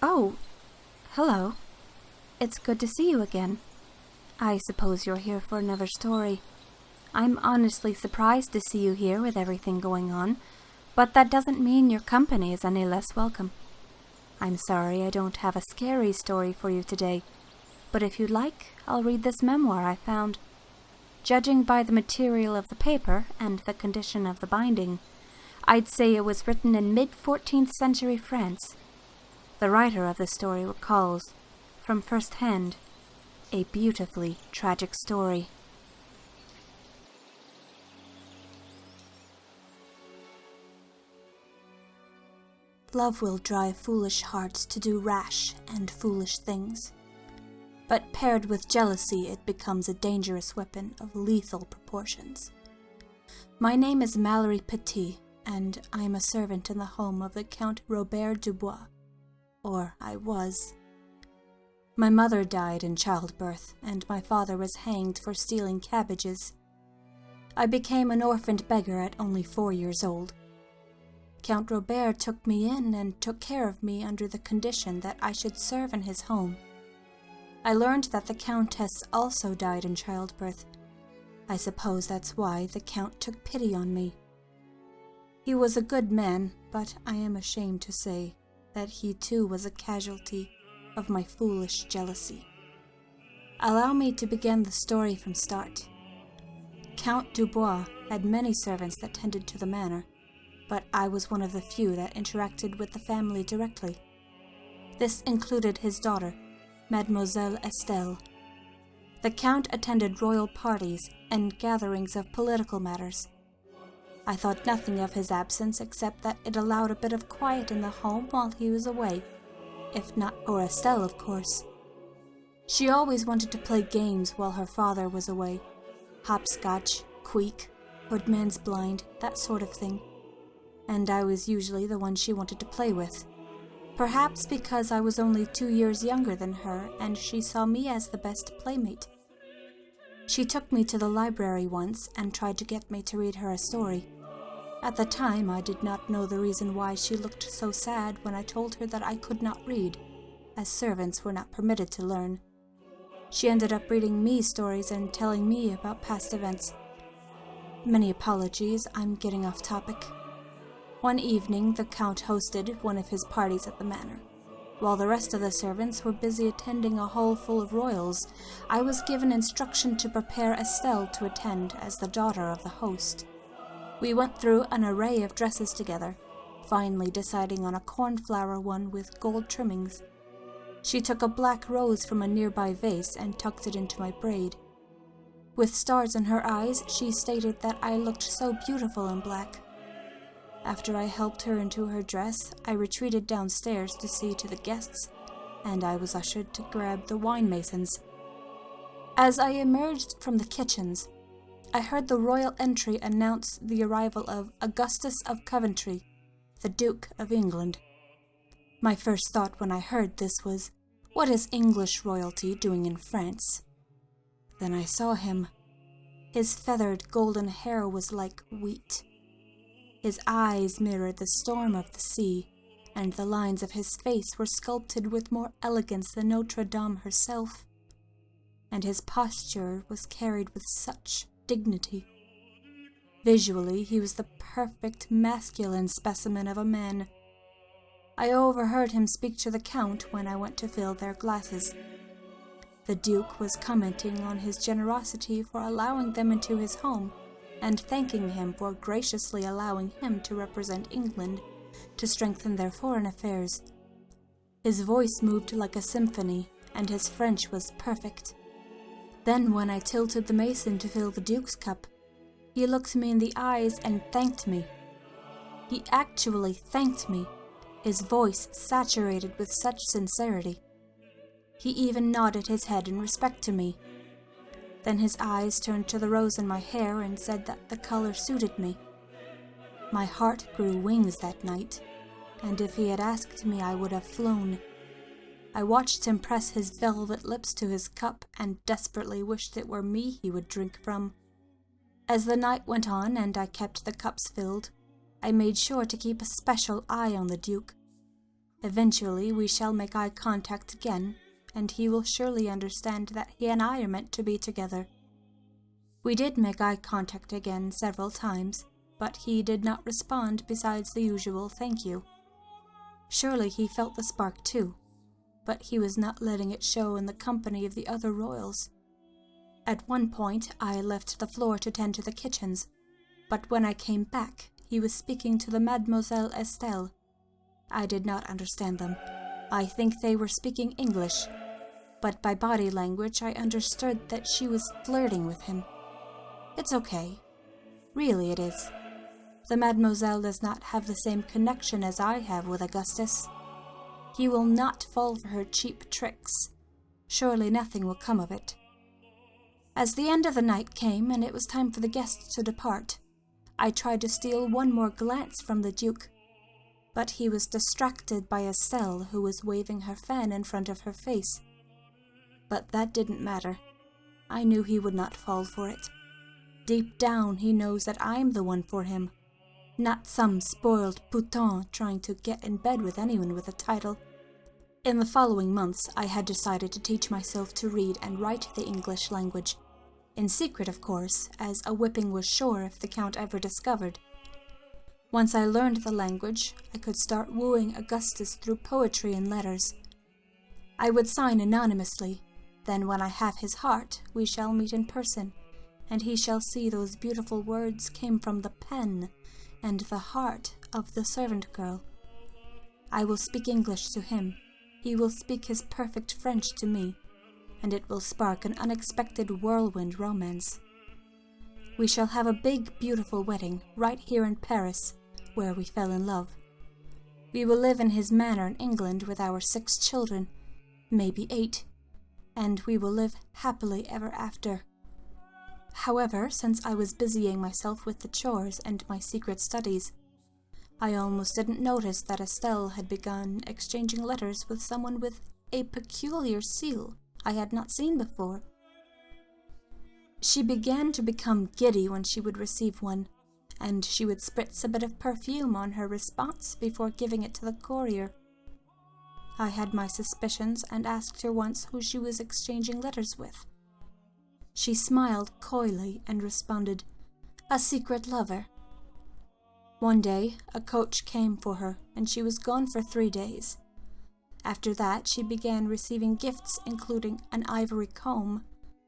Oh, hello. It's good to see you again. I suppose you're here for another story. I'm honestly surprised to see you here with everything going on, but that doesn't mean your company is any less welcome. I'm sorry I don't have a scary story for you today, but if you'd like, I'll read this memoir I found. Judging by the material of the paper and the condition of the binding, I'd say it was written in mid-14th century France. The writer of the story recalls, from first hand, a beautifully tragic story. Love will drive foolish hearts to do rash and foolish things. But paired with jealousy, it becomes a dangerous weapon of lethal proportions. My name is Mallory Petit, and I am a servant in the home of the Count Robert Dubois. Or I was. My mother died in childbirth, and my father was hanged for stealing cabbages. I became an orphaned beggar at only 4 years old. Count Robert took me in and took care of me under the condition that I should serve in his home. I learned that the Countess also died in childbirth. I suppose that's why the Count took pity on me. He was a good man, but I am ashamed to say that he too was a casualty of my foolish jealousy. Allow me to begin the story from start. Count Dubois had many servants that tended to the manor, but I was one of the few that interacted with the family directly. This included his daughter, Mademoiselle Estelle. The Count attended royal parties and gatherings of political matters. I thought nothing of his absence except that it allowed a bit of quiet in the home while he was away, if not for Estelle, of course. She always wanted to play games while her father was away. Hopscotch, queek, woodman's blind, that sort of thing. And I was usually the one she wanted to play with. Perhaps because I was only 2 years younger than her, and she saw me as the best playmate. She took me to the library once and tried to get me to read her a story. At the time, I did not know the reason why she looked so sad when I told her that I could not read, as servants were not permitted to learn. She ended up reading me stories and telling me about past events. Many apologies, I'm getting off topic. One evening, the Count hosted one of his parties at the manor. While the rest of the servants were busy attending a hall full of royals, I was given instruction to prepare Estelle to attend as the daughter of the host. We went through an array of dresses together, finally deciding on a cornflower one with gold trimmings. She took a black rose from a nearby vase and tucked it into my braid. With stars in her eyes, she stated that I looked so beautiful in black. After I helped her into her dress, I retreated downstairs to see to the guests, and I was ushered to grab the winemasons. As I emerged from the kitchens, I heard the royal entry announce the arrival of Augustus of Coventry, the Duke of England. My first thought when I heard this was, what is English royalty doing in France? Then I saw him. His feathered golden hair was like wheat. His eyes mirrored the storm of the sea, and the lines of his face were sculpted with more elegance than Notre Dame herself. And his posture was carried with such dignity. Visually, he was the perfect masculine specimen of a man. I overheard him speak to the Count when I went to fill their glasses. The Duke was commenting on his generosity for allowing them into his home, and thanking him for graciously allowing him to represent England to strengthen their foreign affairs. His voice moved like a symphony, and his French was perfect. Then when I tilted the mason to fill the Duke's cup, he looked me in the eyes and thanked me. He actually thanked me, his voice saturated with such sincerity. He even nodded his head in respect to me. Then his eyes turned to the rose in my hair and said that the color suited me. My heart grew wings that night, and if he had asked me, I would have flown. I watched him press his velvet lips to his cup and desperately wished it were me he would drink from. As the night went on and I kept the cups filled, I made sure to keep a special eye on the Duke. Eventually we shall make eye contact again, and he will surely understand that he and I are meant to be together. We did make eye contact again several times, but he did not respond besides the usual thank you. Surely he felt the spark too, but he was not letting it show in the company of the other royals. At one point I left the floor to tend to the kitchens, but when I came back he was speaking to the Mademoiselle Estelle. I did not understand them. I think they were speaking English, but by body language I understood that she was flirting with him. It's okay. Really it is. The Mademoiselle does not have the same connection as I have with Augustus. He will not fall for her cheap tricks. Surely nothing will come of it. As the end of the night came and it was time for the guests to depart, I tried to steal one more glance from the Duke, but he was distracted by Estelle, who was waving her fan in front of her face. But that didn't matter. I knew he would not fall for it. Deep down he knows that I'm the one for him, not some spoiled putain trying to get in bed with anyone with a title. In the following months I had decided to teach myself to read and write the English language. In secret, of course, as a whipping was sure if the Count ever discovered. Once I learned the language, I could start wooing Augustus through poetry and letters. I would sign anonymously, then when I have his heart, we shall meet in person, and he shall see those beautiful words came from the pen and the heart of the servant girl. I will speak English to him, he will speak his perfect French to me, and it will spark an unexpected whirlwind romance. We shall have a big, beautiful wedding right here in Paris, where we fell in love. We will live in his manor in England with our 6 children, maybe 8, and we will live happily ever after. However, since I was busying myself with the chores and my secret studies, I almost didn't notice that Estelle had begun exchanging letters with someone with a peculiar seal I had not seen before. She began to become giddy when she would receive one, and she would spritz a bit of perfume on her response before giving it to the courier. I had my suspicions and asked her once who she was exchanging letters with. She smiled coyly and responded, "A secret lover." One day, a coach came for her, and she was gone for 3 days. After that, she began receiving gifts including an ivory comb,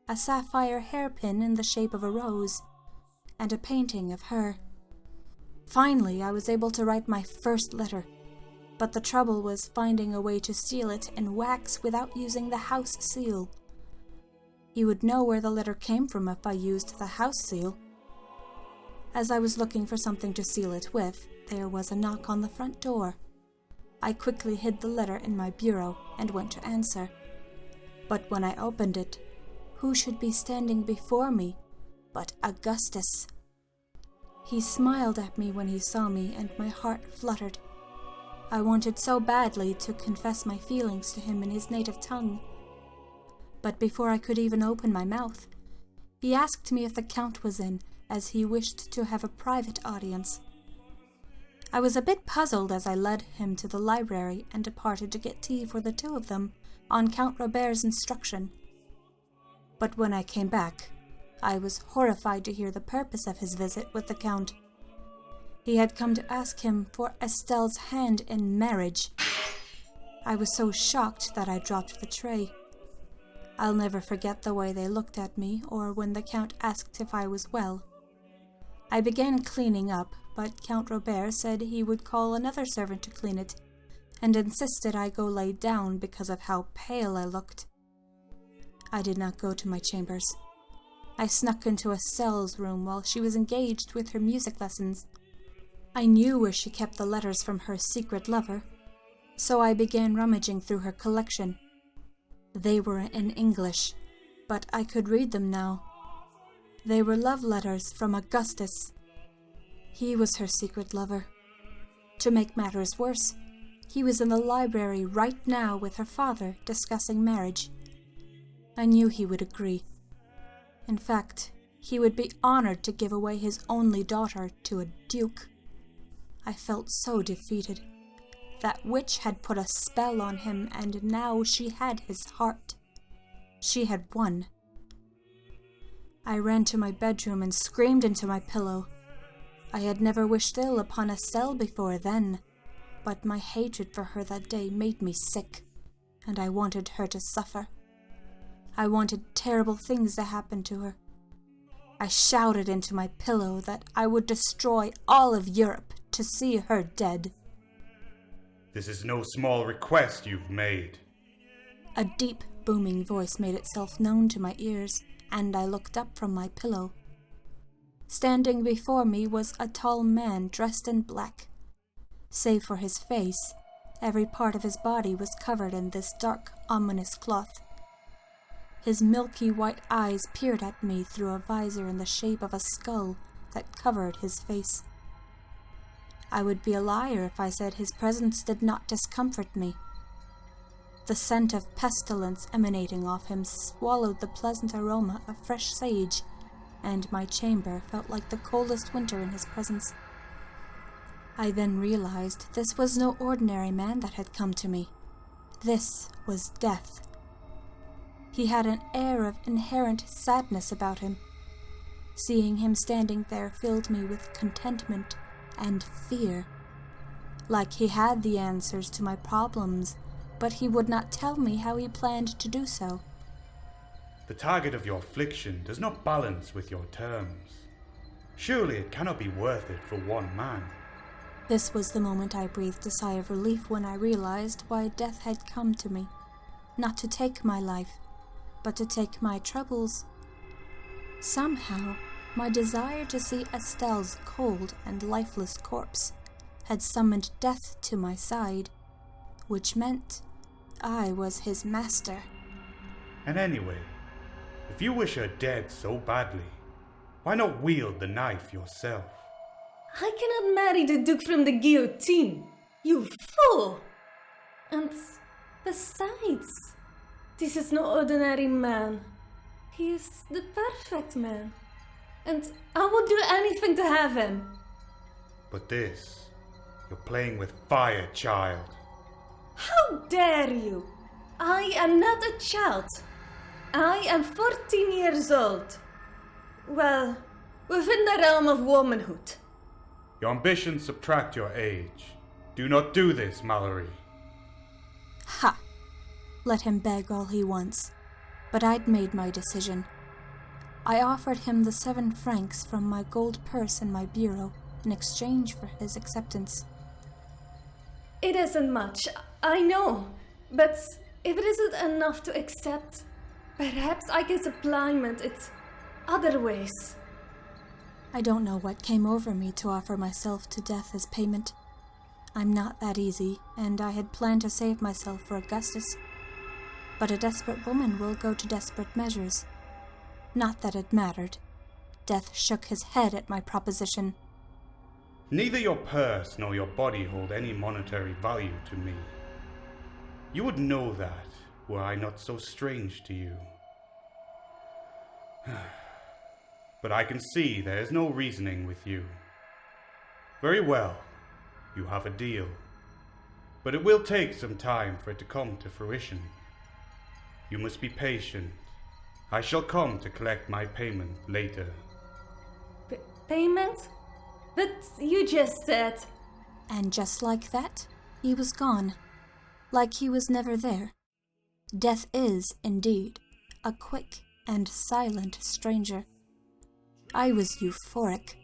a sapphire hairpin in the shape of a rose, and a painting of her. Finally, I was able to write my first letter, but the trouble was finding a way to seal it in wax without using the house seal. You would know where the letter came from if I used the house seal. As I was looking for something to seal it with, there was a knock on the front door. I quickly hid the letter in my bureau and went to answer. But when I opened it, who should be standing before me but Augustus? He smiled at me when he saw me, and my heart fluttered. I wanted so badly to confess my feelings to him in his native tongue. But before I could even open my mouth, he asked me if the Count was in, as he wished to have a private audience. I was a bit puzzled as I led him to the library and departed to get tea for the 2 of them, on Count Robert's instruction. But when I came back, I was horrified to hear the purpose of his visit with the Count. He had come to ask him for Estelle's hand in marriage. I was so shocked that I dropped the tray. I'll never forget the way they looked at me, or when the Count asked if I was well. I began cleaning up, but Count Robert said he would call another servant to clean it, and insisted I go lay down because of how pale I looked. I did not go to my chambers. I snuck into Estelle's room while she was engaged with her music lessons. I knew where she kept the letters from her secret lover, so I began rummaging through her collection. They were in English, but I could read them now. They were love letters from Augustus. He was her secret lover. To make matters worse, he was in the library right now with her father discussing marriage. I knew he would agree. In fact, he would be honored to give away his only daughter to a duke. I felt so defeated. That witch had put a spell on him, and now she had his heart. She had won. I ran to my bedroom and screamed into my pillow. I had never wished ill upon Estelle before then, but my hatred for her that day made me sick, and I wanted her to suffer. I wanted terrible things to happen to her. I shouted into my pillow that I would destroy all of Europe to see her dead. This is no small request you've made. A deep, booming voice made itself known to my ears, and I looked up from my pillow. Standing before me was a tall man dressed in black. Save for his face, every part of his body was covered in this dark, ominous cloth. His milky white eyes peered at me through a visor in the shape of a skull that covered his face. I would be a liar if I said his presence did not discomfort me. The scent of pestilence emanating off him swallowed the pleasant aroma of fresh sage, and my chamber felt like the coldest winter in his presence. I then realized this was no ordinary man that had come to me. This was death. He had an air of inherent sadness about him. Seeing him standing there filled me with contentment and fear. Like he had the answers to my problems, but he would not tell me how he planned to do so. The target of your affliction does not balance with your terms. Surely it cannot be worth it for one man. This was the moment I breathed a sigh of relief when I realized why death had come to me. Not to take my life, but to take my troubles. Somehow, my desire to see Estelle's cold and lifeless corpse had summoned death to my side, which meant I was his master. And anyway, if you wish her dead so badly, why not wield the knife yourself? I cannot marry the Duke from the guillotine, you fool! And besides, this is no ordinary man. He is the perfect man. And I would do anything to have him. But this, you're playing with fire, child. How dare you? I am not a child. I am 14 years old. Well, within the realm of womanhood. Your ambitions subtract your age. Do not do this, Mallory. Ha! Let him beg all he wants. But I'd made my decision. I offered him the 7 francs from my gold purse in my bureau in exchange for his acceptance. It isn't much, I know. But if it isn't enough to accept, perhaps I can supplement it other ways. I don't know what came over me to offer myself to death as payment. I'm not that easy, and I had planned to save myself for Augustus. But a desperate woman will go to desperate measures. Not that it mattered. Death shook his head at my proposition. Neither your purse nor your body hold any monetary value to me. You would know that, were I not so strange to you. But I can see there is no reasoning with you. Very well, you have a deal. But it will take some time for it to come to fruition. You must be patient. I shall come to collect my payment later. Payment? But you just said... And just like that, he was gone. Like he was never there. Death is, indeed, a quick and silent stranger. I was euphoric.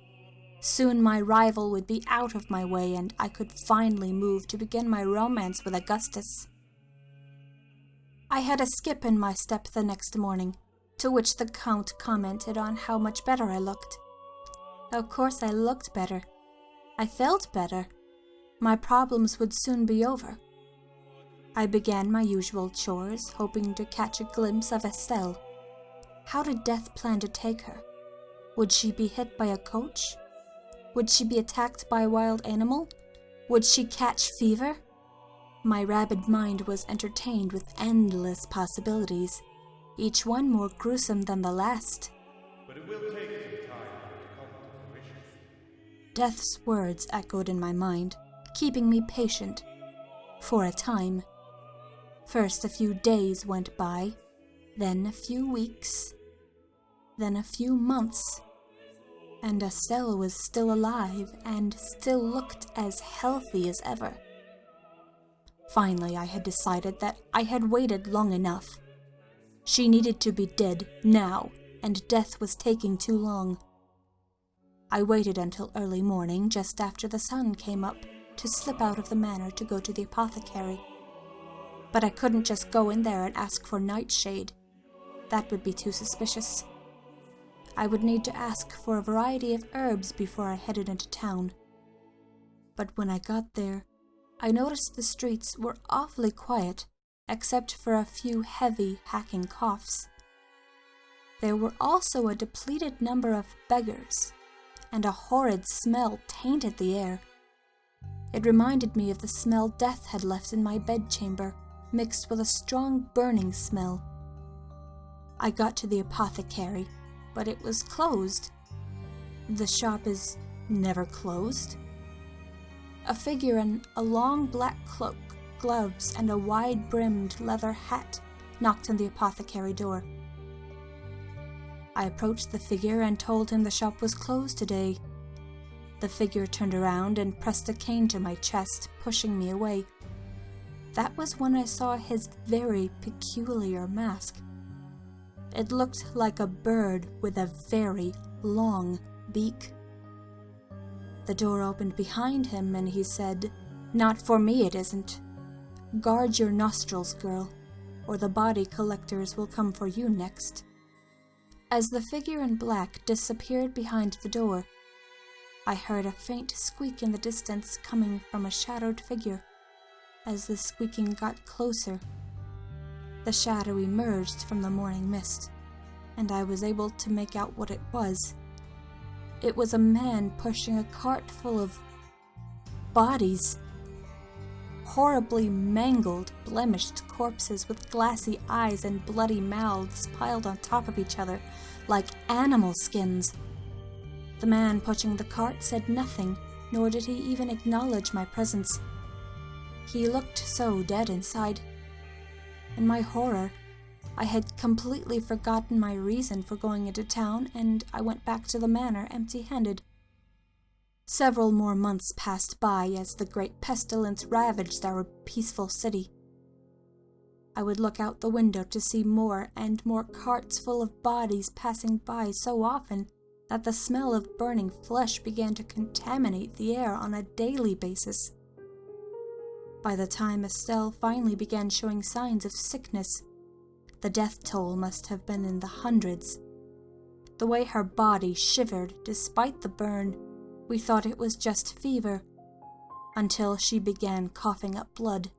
Soon my rival would be out of my way and I could finally move to begin my romance with Augustus. I had a skip in my step the next morning, to which the Count commented on how much better I looked. Of course I looked better. I felt better. My problems would soon be over. I began my usual chores, hoping to catch a glimpse of Estelle. How did Death plan to take her? Would she be hit by a coach? Would she be attacked by a wild animal? Would she catch fever? My rabid mind was entertained with endless possibilities, each one more gruesome than the last. But it will take some time for it to come to fruition. Death's words echoed in my mind, keeping me patient. For a time. First a few days went by, then a few weeks, then a few months, and Estelle was still alive and still looked as healthy as ever. Finally, I had decided that I had waited long enough. She needed to be dead now, and Death was taking too long. I waited until early morning, just after the sun came up, to slip out of the manor to go to the apothecary. But I couldn't just go in there and ask for nightshade. That would be too suspicious. I would need to ask for a variety of herbs before I headed into town. But when I got there, I noticed the streets were awfully quiet, except for a few heavy, hacking coughs. There were also a depleted number of beggars, and a horrid smell tainted the air. It reminded me of the smell Death had left in my bedchamber, mixed with a strong burning smell. I got to the apothecary, but it was closed. The shop is never closed. A figure in a long black cloak, gloves, and a wide-brimmed leather hat knocked on the apothecary door. I approached the figure and told him the shop was closed today. The figure turned around and pressed a cane to my chest, pushing me away. That was when I saw his very peculiar mask. It looked like a bird with a very long beak. The door opened behind him and he said, "Not for me it isn't. Guard your nostrils, girl, or the body collectors will come for you next." As the figure in black disappeared behind the door, I heard a faint squeak in the distance coming from a shadowed figure. As the squeaking got closer, the shadow emerged from the morning mist, and I was able to make out what it was. It was a man pushing a cart full of bodies. Horribly mangled, blemished corpses with glassy eyes and bloody mouths piled on top of each other like animal skins. The man pushing the cart said nothing, nor did he even acknowledge my presence. He looked so dead inside. In my horror, I had completely forgotten my reason for going into town, and I went back to the manor empty-handed. Several more months passed by as the great pestilence ravaged our peaceful city. I would look out the window to see more and more carts full of bodies passing by so often that the smell of burning flesh began to contaminate the air on a daily basis. By the time Estelle finally began showing signs of sickness, the death toll must have been in the hundreds. The way her body shivered despite the burn, we thought it was just fever, until she began coughing up blood.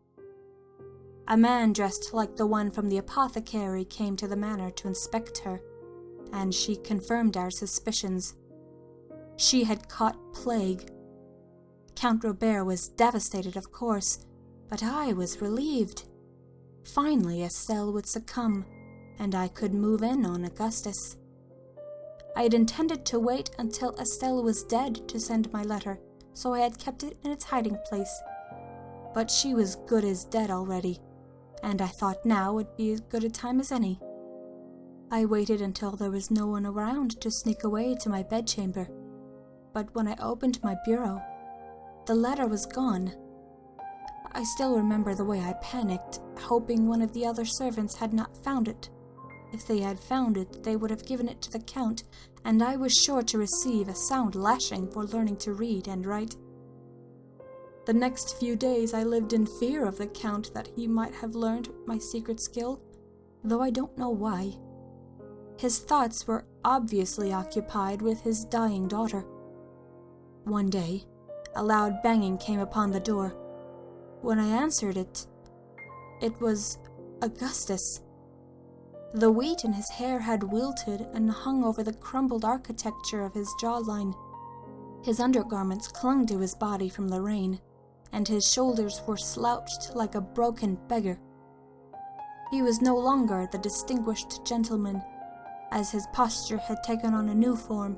A man dressed like the one from the apothecary came to the manor to inspect her, and she confirmed our suspicions. She had caught plague. Count Robert was devastated, of course, but I was relieved. Finally, Estelle would succumb, and I could move in on Augustus. I had intended to wait until Estelle was dead to send my letter, so I had kept it in its hiding place. But she was good as dead already, and I thought now would be as good a time as any. I waited until there was no one around to sneak away to my bedchamber, but when I opened my bureau, the letter was gone. I still remember the way I panicked, hoping one of the other servants had not found it. If they had found it, they would have given it to the Count, and I was sure to receive a sound lashing for learning to read and write. The next few days I lived in fear of the Count that he might have learned my secret skill, though I don't know why. His thoughts were obviously occupied with his dying daughter. One day, a loud banging came upon the door. When I answered it, It was Augustus. The wheat in his hair had wilted and hung over the crumbled architecture of his jawline. His undergarments clung to his body from the rain, and his shoulders were slouched like a broken beggar. He was no longer the distinguished gentleman, as his posture had taken on a new form,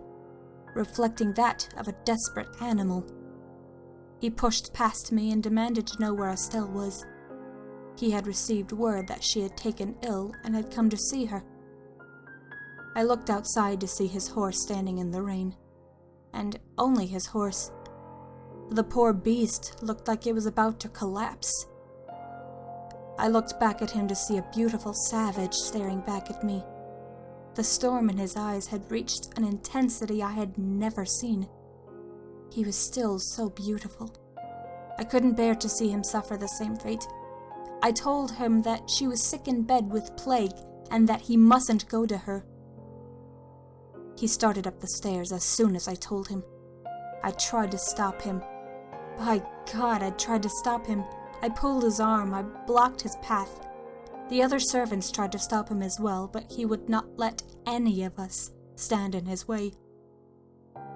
reflecting that of a desperate animal. He pushed past me and demanded to know where Estelle was. He had received word that she had taken ill and had come to see her. I looked outside to see his horse standing in the rain, and only his horse. The poor beast looked like it was about to collapse. I looked back at him to see a beautiful savage staring back at me. The storm in his eyes had reached an intensity I had never seen. He was still so beautiful. I couldn't bear to see him suffer the same fate. I told him that she was sick in bed with plague and that he mustn't go to her. He started up the stairs as soon as I told him. I tried to stop him. By God, I tried to stop him. I pulled his arm, I blocked his path. The other servants tried to stop him as well, but he would not let any of us stand in his way.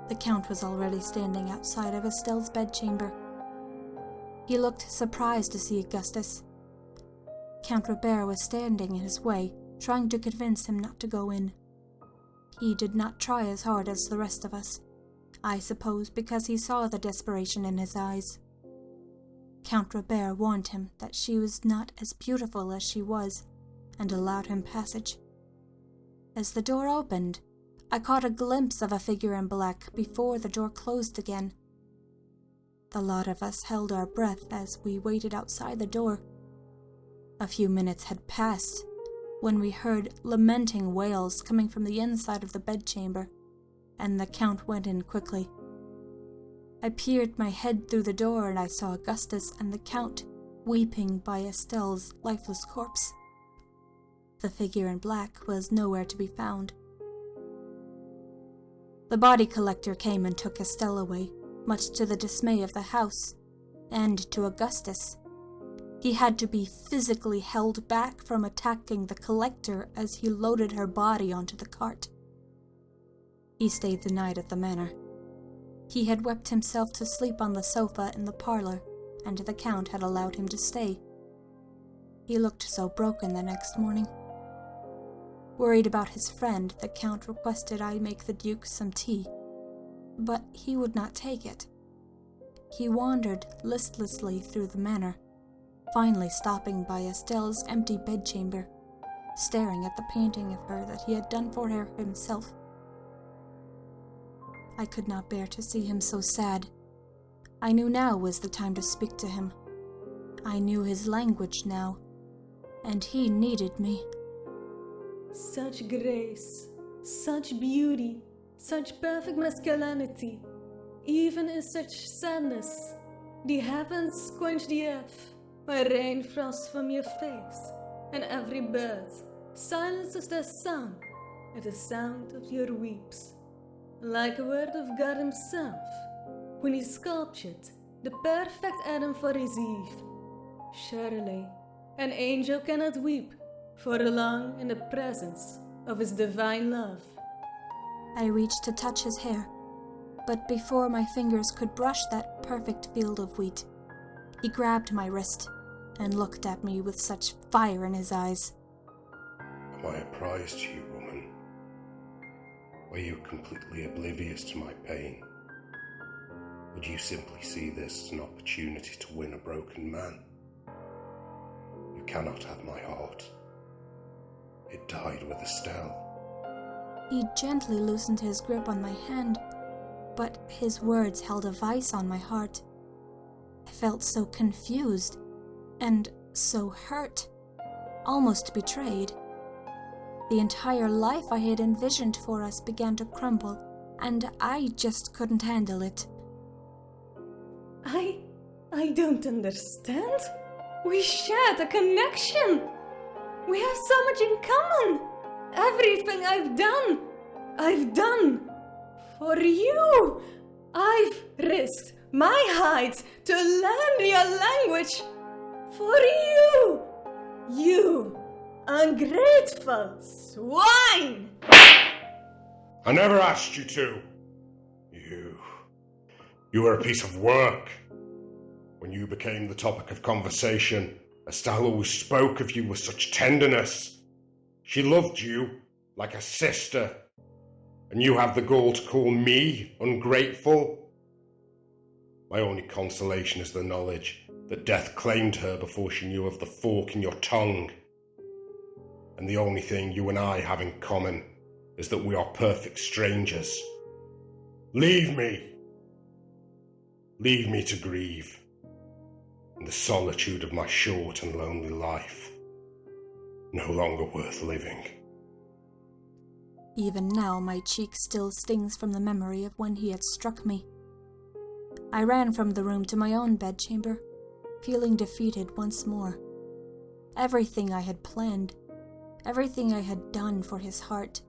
The Count was already standing outside of Estelle's bedchamber. He looked surprised to see Augustus. Count Robert was standing in his way, trying to convince him not to go in. He did not try as hard as the rest of us, I suppose because he saw the desperation in his eyes. Count Robert warned him that she was not as beautiful as she was, and allowed him passage. As the door opened, I caught a glimpse of a figure in black before the door closed again. The lot of us held our breath as we waited outside the door. A few minutes had passed when we heard lamenting wails coming from the inside of the bedchamber, and the Count went in quickly. I peered my head through the door and I saw Augustus and the Count weeping by Estelle's lifeless corpse. The figure in black was nowhere to be found. The body collector came and took Estelle away, much to the dismay of the house, and to Augustus. He had to be physically held back from attacking the collector as he loaded her body onto the cart. He stayed the night at the manor. He had wept himself to sleep on the sofa in the parlor, and the Count had allowed him to stay. He looked so broken the next morning. Worried about his friend, the Count requested I make the Duke some tea, but he would not take it. He wandered listlessly through the manor, finally stopping by Estelle's empty bedchamber, staring at the painting of her that he had done for her himself. I could not bear to see him so sad. I knew now was the time to speak to him. I knew his language now, and he needed me. Such grace, such beauty, such perfect masculinity, even in such sadness. The heavens quench the earth, where rain frosts from your face, and every bird silences their song at the sound of your weeps. Like a word of God himself, when he sculptured the perfect Adam for his Eve. Surely, an angel cannot weep for long in the presence of his divine love. I reached to touch his hair, but before my fingers could brush that perfect field of wheat, he grabbed my wrist and looked at me with such fire in his eyes. Am I a prize to you, woman? Were you completely oblivious to my pain? Would you simply see this as an opportunity to win a broken man? You cannot have my heart. It died with Estelle. He gently loosened his grip on my hand, but his words held a vice on my heart. I felt so confused and so hurt, almost betrayed. The entire life I had envisioned for us began to crumble, and I just couldn't handle it. I don't understand. We shared a connection. We have so much in common. Everything I've done for you. I've risked my hide to learn your language for you. You ungrateful swine! I never asked you to. You were a piece of work. When you became the topic of conversation, Estelle always spoke of you with such tenderness. She loved you like a sister. And you have the gall to call me ungrateful? My only consolation is the knowledge that death claimed her before she knew of the fork in your tongue. And the only thing you and I have in common is that we are perfect strangers. Leave me. Leave me to grieve in the solitude of my short and lonely life, no longer worth living. Even now my cheek still stings from the memory of when he had struck me. I ran from the room to my own bedchamber, feeling defeated once more. Everything I had planned, everything I had done for his heart,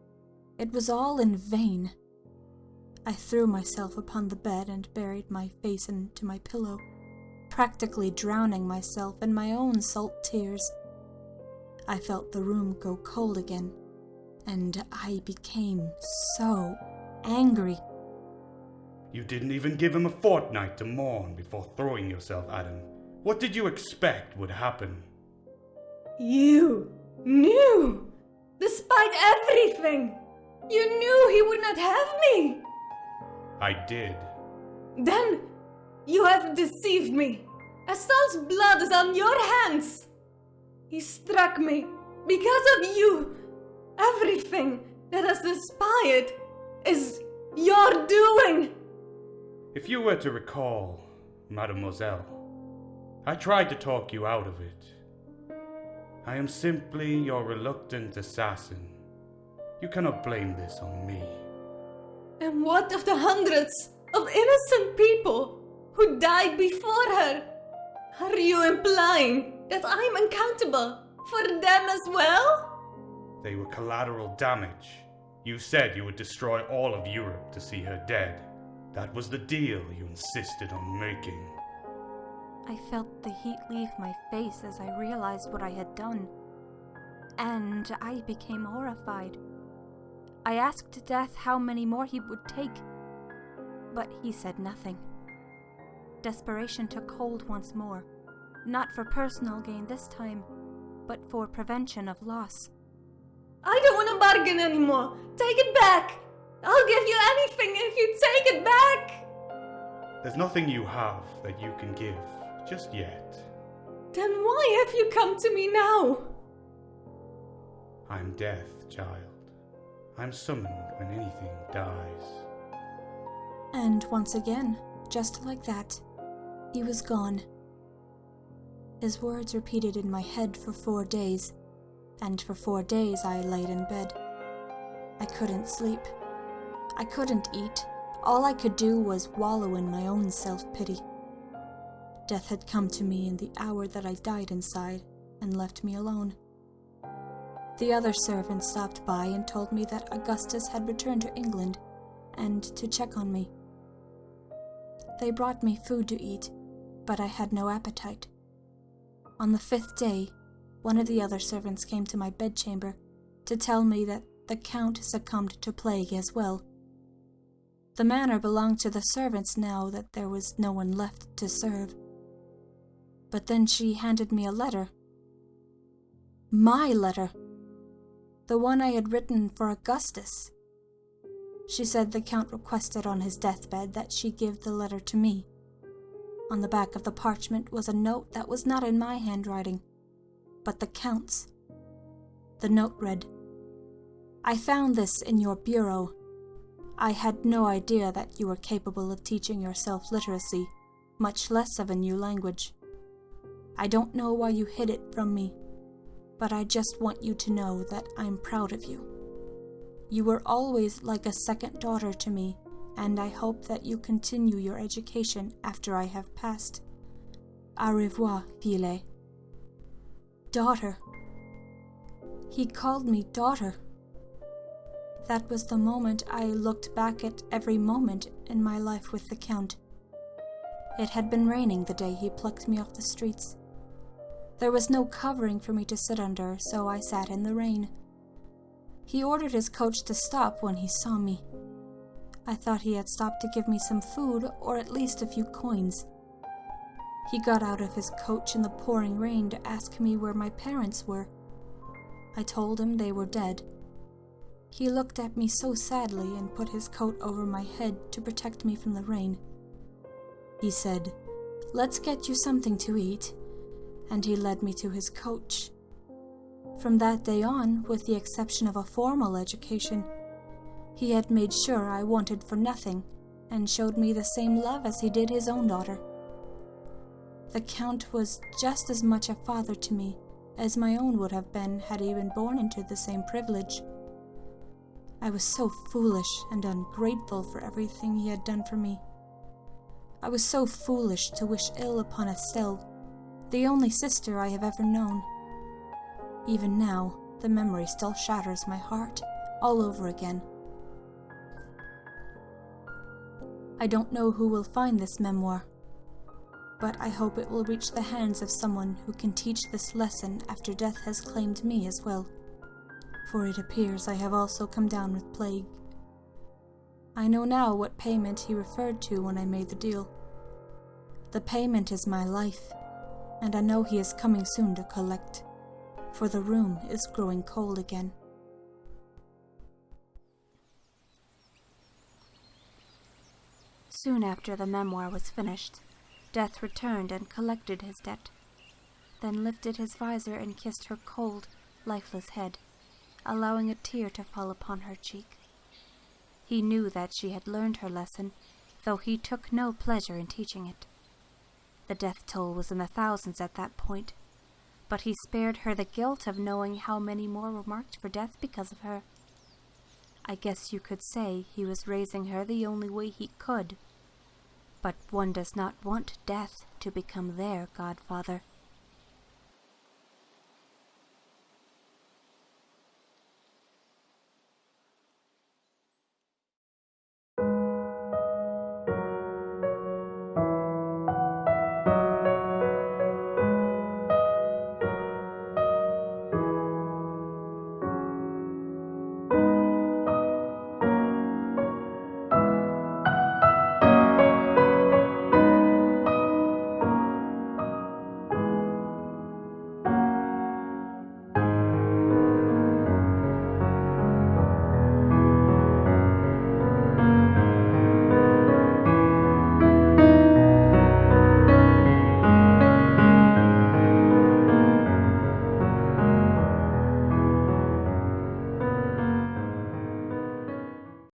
it was all in vain. I threw myself upon the bed and buried my face into my pillow, practically drowning myself in my own salt tears. I felt the room go cold again, and I became so angry. You didn't even give him a fortnight to mourn before throwing yourself at him. What did you expect would happen? You knew! Despite everything! You knew he would not have me! I did. Then you have deceived me. Estelle's blood is on your hands. He struck me because of you. Everything that has inspired is your doing. If you were to recall, Mademoiselle, I tried to talk you out of it. I am simply your reluctant assassin. You cannot blame this on me. And what of the hundreds of innocent people who died before her? Are you implying that I'm accountable for them as well? They were collateral damage. You said you would destroy all of Europe to see her dead. That was the deal you insisted on making. I felt the heat leave my face as I realized what I had done, and I became horrified. I asked Death how many more he would take, but he said nothing. Desperation took hold once more, not for personal gain this time, but for prevention of loss. I don't want to bargain anymore. Take it back. I'll give you anything if you take it back. There's nothing you have that you can give, just yet. Then why have you come to me now? I'm death, child. I'm summoned when anything dies. And once again, just like that, he was gone. His words repeated in my head for 4 days, and for 4 days I laid in bed. I couldn't sleep. I couldn't eat. All I could do was wallow in my own self-pity. Death had come to me in the hour that I died inside and left me alone. The other servants stopped by and told me that Augustus had returned to England and to check on me. They brought me food to eat, but I had no appetite. On the 5th day, one of the other servants came to my bedchamber to tell me that the Count succumbed to plague as well. The manor belonged to the servants now that there was no one left to serve. But then she handed me a letter. My letter. The one I had written for Augustus. She said the Count requested on his deathbed that she give the letter to me. On the back of the parchment was a note that was not in my handwriting, but the Count's. The note read, "I found this in your bureau. I had no idea that you were capable of teaching yourself literacy, much less of a new language. I don't know why you hid it from me, but I just want you to know that I'm proud of you. You were always like a second daughter to me, and I hope that you continue your education after I have passed. Au revoir, Fille." Daughter. He called me daughter. That was the moment I looked back at every moment in my life with the Count. It had been raining the day he plucked me off the streets. There was no covering for me to sit under, so I sat in the rain. He ordered his coach to stop when he saw me. I thought he had stopped to give me some food, or at least a few coins. He got out of his coach in the pouring rain to ask me where my parents were. I told him they were dead. He looked at me so sadly and put his coat over my head to protect me from the rain. He said, "Let's get you something to eat," and he led me to his coach. From that day on, with the exception of a formal education, he had made sure I wanted for nothing and showed me the same love as he did his own daughter. The Count was just as much a father to me as my own would have been had he been born into the same privilege. I was so foolish and ungrateful for everything he had done for me. I was so foolish to wish ill upon Estelle, the only sister I have ever known. Even now, the memory still shatters my heart all over again. I don't know who will find this memoir, but I hope it will reach the hands of someone who can teach this lesson after death has claimed me as well, for it appears I have also come down with plague. I know now what payment he referred to when I made the deal. The payment is my life, and I know he is coming soon to collect, for the room is growing cold again. Soon after the memoir was finished, Death returned and collected his debt, then lifted his visor and kissed her cold, lifeless head, allowing a tear to fall upon her cheek. He knew that she had learned her lesson, though he took no pleasure in teaching it. The death toll was in the thousands at that point, but he spared her the guilt of knowing how many more were marked for death because of her. I guess you could say he was raising her the only way he could, but one does not want death to become their godfather.